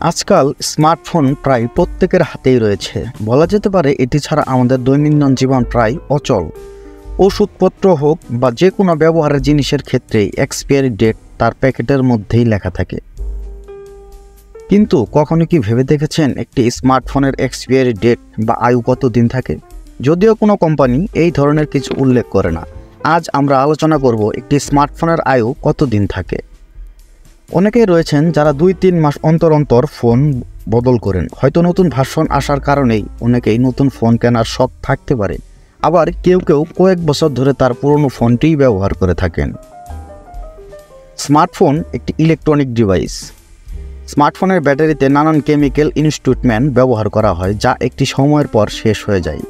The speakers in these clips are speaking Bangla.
আজকাল স্মার্টফোন প্রায় প্রত্যেকের হাতেই রয়েছে। বলা যেতে পারে এটি ছাড়া আমাদের দৈনন্দিন জীবন প্রায় অচল। ওষুধপত্র হোক বা যে কোনো ব্যবহারের জিনিসের ক্ষেত্রেই এক্সপায়ারি ডেট তার প্যাকেটের মধ্যেই লেখা থাকে। কিন্তু কখনো কি ভেবে দেখেছেন একটি স্মার্টফোনের এক্সপায়ারি ডেট বা আয়ু কত দিন থাকে? যদিও কোনো কোম্পানি এই ধরনের কিছু উল্লেখ করে না, আজ আমরা আলোচনা করব একটি স্মার্টফোনের আয়ু কত দিন থাকে। অনেকেই রয়েছেন যারা 2-3 মাস অন্তর অন্তর ফোন বদল করেন। হয়তো নতুন ভার্সন আসার কারণেই অনেকেই নতুন ফোন কেনার শখ থাকতে পারে। আবার কেউ কয়েক বছর ধরে তার পুরনো ফোনটিই ব্যবহার করে থাকেন। স্মার্টফোন একটি ইলেকট্রনিক ডিভাইস। স্মার্টফোনের ব্যাটারিতে নানান কেমিক্যাল ইনস্ট্রুমেন্ট ব্যবহার করা হয়, যা একটি সময়ের পর শেষ হয়ে যায়।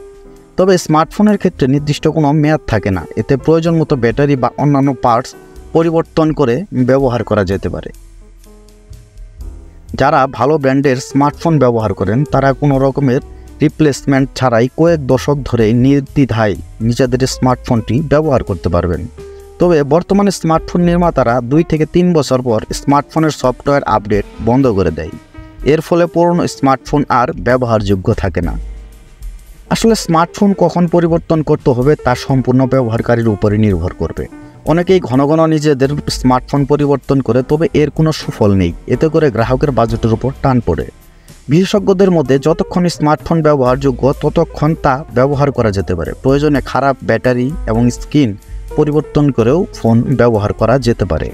তবে স্মার্টফোনের ক্ষেত্রে নির্দিষ্ট কোনো মেয়াদ থাকে না। এতে প্রয়োজন মতো ব্যাটারি বা অন্যান্য পার্টস পরিবর্তন করে ব্যবহার করা যেতে পারে। যারা ভালো ব্র্যান্ডের স্মার্টফোন ব্যবহার করেন তারা কোনো রকমের রিপ্লেসমেন্ট ছাড়াই কয়েক দশক ধরে নির্দ্বিধায় নিজেদের স্মার্টফোনটি ব্যবহার করতে পারবেন। তবে বর্তমানে স্মার্টফোন নির্মাতারা 2 থেকে 3 বছর পর স্মার্টফোনের সফটওয়্যার আপডেট বন্ধ করে দেয়। এর ফলে পুরনো স্মার্টফোন আর ব্যবহারযোগ্য থাকে না। আসলে স্মার্টফোন কখন পরিবর্তন করতে হবে তা সম্পূর্ণ ব্যবহারকারীর উপরে নির্ভর করবে। অনেকেই ঘন ঘন নিজেদের স্মার্টফোন পরিবর্তন করে, তবে এর কোনো সুফল নেই। এতে করে গ্রাহকের বাজেটের উপর টান পড়ে। বিশেষজ্ঞদের মধ্যে যতক্ষণ স্মার্টফোন ব্যবহারযোগ্য ততক্ষণ তা ব্যবহার করা যেতে পারে। প্রয়োজনে খারাপ ব্যাটারি এবং স্ক্রিন পরিবর্তন করেও ফোন ব্যবহার করা যেতে পারে।